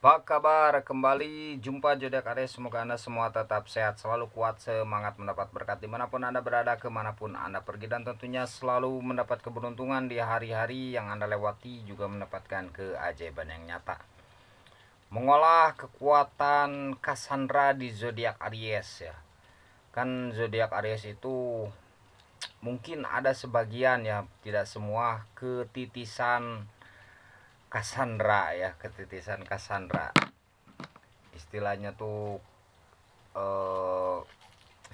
Apa kabar? Kembali jumpa Zodiak Aries. Semoga Anda semua tetap sehat, selalu kuat, semangat mendapat berkat dimanapun Anda berada, kemanapun Anda pergi, dan tentunya selalu mendapat keberuntungan di hari-hari yang Anda lewati, juga mendapatkan keajaiban yang nyata. Mengolah kekuatan Cassandra di Zodiak Aries ya. Kan Zodiak Aries itu mungkin ada sebagian ya, tidak semua, ketitisan Cassandra ya, ketitisan Cassandra. Istilahnya tuh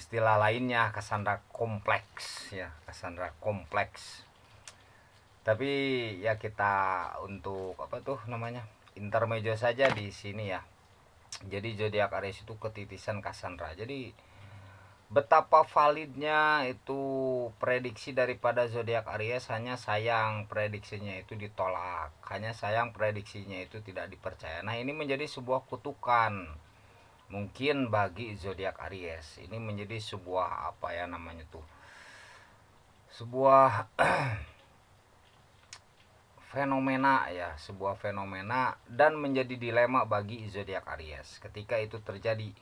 istilah lainnya Cassandra kompleks ya, Cassandra kompleks. Tapi ya kita untuk apa tuh namanya, intermezzo saja di sini ya. Jadi zodiak Aries itu ketitisan Cassandra. Jadi betapa validnya itu prediksi daripada zodiak Aries, hanya sayang prediksinya itu ditolak, hanya sayang prediksinya itu tidak dipercaya. Nah, ini menjadi sebuah kutukan mungkin bagi zodiak Aries. Ini menjadi sebuah apa ya namanya tuh, sebuah fenomena ya, sebuah fenomena, dan menjadi dilema bagi zodiak Aries ketika itu terjadi.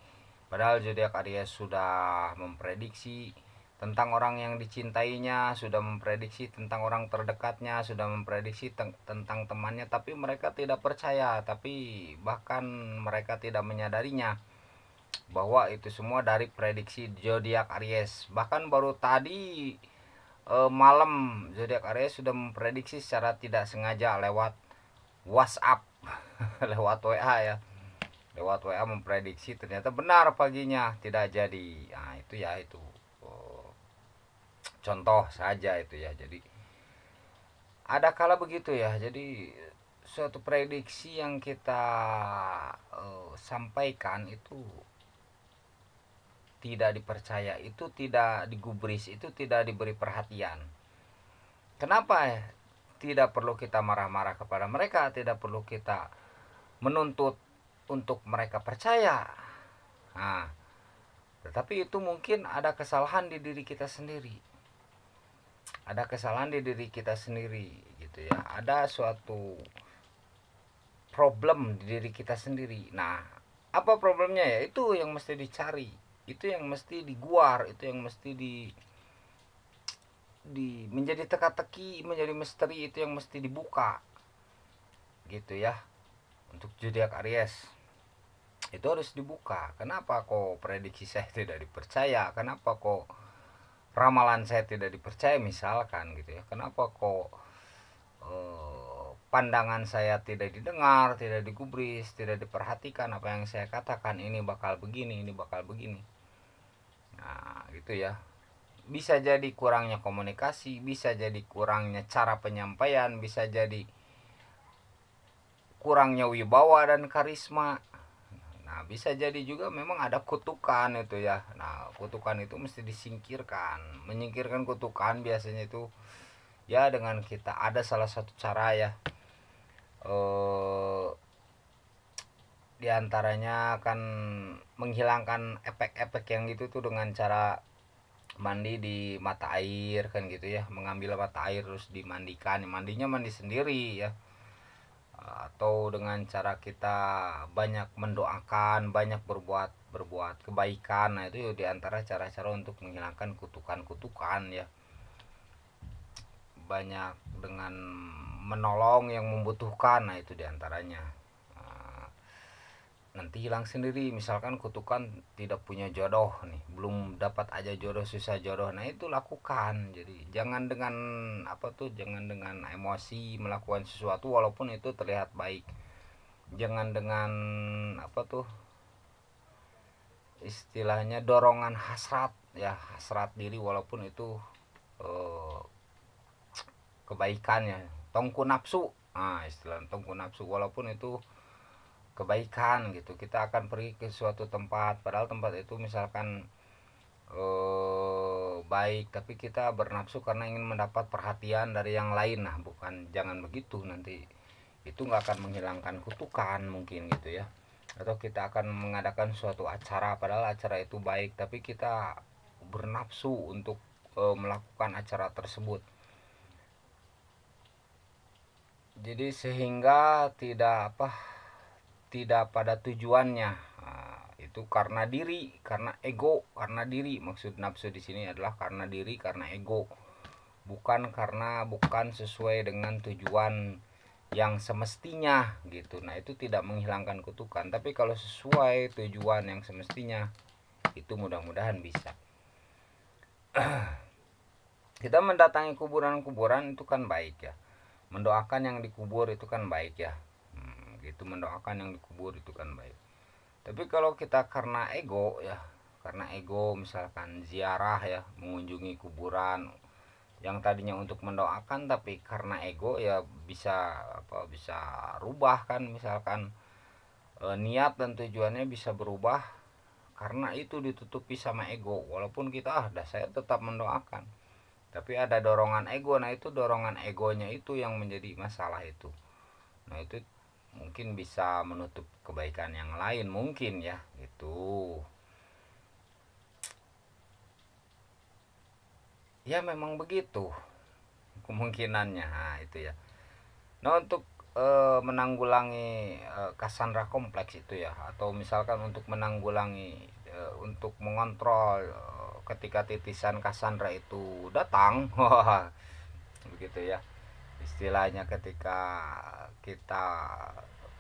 Padahal zodiak Aries sudah memprediksi tentang orang yang dicintainya, sudah memprediksi tentang orang terdekatnya, sudah memprediksi tentang temannya, tapi mereka tidak percaya, tapi bahkan mereka tidak menyadarinya bahwa itu semua dari prediksi zodiak Aries. Bahkan baru tadi malam zodiak Aries sudah memprediksi secara tidak sengaja lewat WhatsApp lewat WA ya, lewat WA memprediksi, ternyata benar paginya tidak jadi. Nah itu ya, itu contoh saja itu ya. Jadi ada kala begitu ya. Jadi suatu prediksi yang kita sampaikan itu tidak dipercaya, itu tidak digubris, itu tidak diberi perhatian. Kenapa ya? Tidak perlu kita marah-marah kepada mereka, tidak perlu kita menuntut untuk mereka percaya. Nah, tetapi itu mungkin ada kesalahan di diri kita sendiri. Ada kesalahan di diri kita sendiri gitu ya. Ada suatu problem di diri kita sendiri. Nah, apa problemnya ya? Itu yang mesti dicari. Itu yang mesti diguar, itu yang mesti menjadi teka-teki, menjadi misteri, itu yang mesti dibuka gitu ya. Untuk zodiak Aries itu harus dibuka. Kenapa kok prediksi saya tidak dipercaya, kenapa kok ramalan saya tidak dipercaya misalkan gitu ya, kenapa kok pandangan saya tidak didengar, tidak digubris, tidak diperhatikan, apa yang saya katakan ini bakal begini, ini bakal begini. Nah gitu ya. Bisa jadi kurangnya komunikasi, bisa jadi kurangnya cara penyampaian, bisa jadi kurangnya wibawa dan karisma. Nah bisa jadi juga memang ada kutukan itu ya. Nah kutukan itu mesti disingkirkan. Menyingkirkan kutukan biasanya itu ya dengan kita ada salah satu cara ya. Diantaranya kan menghilangkan efek-efek yang gitu tuh dengan cara mandi di mata air kan gitu ya, mengambil mata air terus dimandikan, mandinya mandi sendiri ya, atau dengan cara kita banyak mendoakan, banyak berbuat kebaikan. Nah itu diantara cara-cara untuk menghilangkan kutukan-kutukan ya. Banyak dengan menolong yang membutuhkan, nah itu diantaranya. Nanti hilang sendiri. Misalkan kutukan tidak punya jodoh nih, belum dapat aja jodoh, susah jodoh, nah itu lakukan. Jadi jangan dengan apa tuh, jangan dengan emosi melakukan sesuatu walaupun itu terlihat baik. Jangan dengan apa tuh istilahnya dorongan hasrat ya, hasrat diri walaupun itu kebaikannya, tongku nafsu. Nah istilah tongku nafsu walaupun itu kebaikan gitu. Kita akan pergi ke suatu tempat padahal tempat itu misalkan baik, tapi kita bernafsu karena ingin mendapat perhatian dari yang lain. Nah bukan, jangan begitu, nanti itu nggak akan menghilangkan kutukan mungkin gitu ya. Atau kita akan mengadakan suatu acara padahal acara itu baik, tapi kita bernafsu untuk melakukan acara tersebut. Jadi sehingga tidak apa, tidak pada tujuannya. Nah, itu karena diri, karena ego, karena diri. Maksud nafsu di sini adalah karena diri, karena ego. Bukan sesuai dengan tujuan yang semestinya gitu. Nah, itu tidak menghilangkan kutukan. Tapi kalau sesuai tujuan yang semestinya, itu mudah-mudahan bisa. Kita mendatangi kuburan-kuburan itu kan baik ya. Mendoakan yang dikubur itu kan baik ya. Gitu, mendoakan yang dikubur itu kan baik. Tapi kalau kita karena ego ya, karena ego misalkan ziarah ya, mengunjungi kuburan yang tadinya untuk mendoakan, tapi karena ego ya bisa rubah kan, misalkan niat dan tujuannya bisa berubah karena itu ditutupi sama ego. Walaupun kita saya tetap mendoakan, tapi ada dorongan ego. Nah, itu dorongan egonya itu yang menjadi masalah itu. Nah, itu mungkin bisa menutup kebaikan yang lain mungkin ya gitu. Ya memang begitu kemungkinannya. Nah, itu ya. Nah, untuk menanggulangi Cassandra kompleks itu ya, atau misalkan untuk menanggulangi untuk mengontrol ketika titisan Cassandra itu datang, begitu ya. Istilahnya ketika kita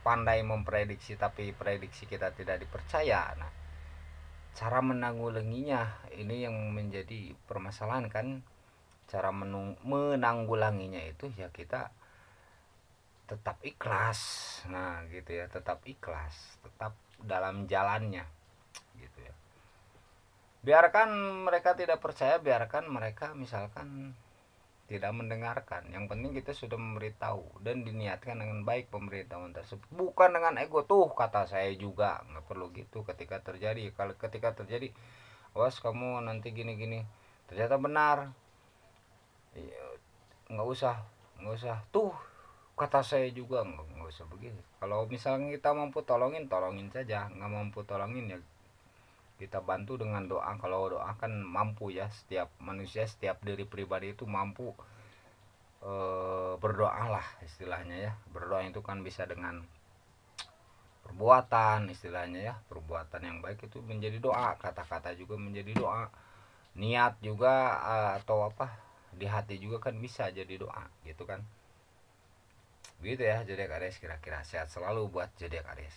pandai memprediksi tapi prediksi kita tidak dipercaya. Nah, cara menanggulanginya ini yang menjadi permasalahan kan. Cara menanggulanginya itu ya kita tetap ikhlas. Nah, gitu ya, tetap ikhlas, tetap dalam jalannya gitu ya. Biarkan mereka tidak percaya, biarkan mereka misalkan tidak mendengarkan. Yang penting kita sudah memberitahu dan diniatkan dengan baik pemberitahuan tersebut, bukan dengan ego. Tuh kata saya juga, nggak perlu gitu. Ketika terjadi, awas kamu nanti gini-gini, ternyata benar, nggak usah tuh kata saya juga, nggak usah begitu. Kalau misalnya kita mampu tolongin saja. Nggak mampu tolongin ya kita bantu dengan doa. Kalau doa kan mampu ya, setiap manusia, setiap diri pribadi itu mampu berdoa lah istilahnya ya. Berdoa itu kan bisa dengan perbuatan istilahnya ya. Perbuatan yang baik itu menjadi doa, kata-kata juga menjadi doa, niat juga atau di hati juga kan bisa jadi doa gitu kan. Gitu ya zodiak Aries, kira-kira sehat selalu buat zodiak Aries.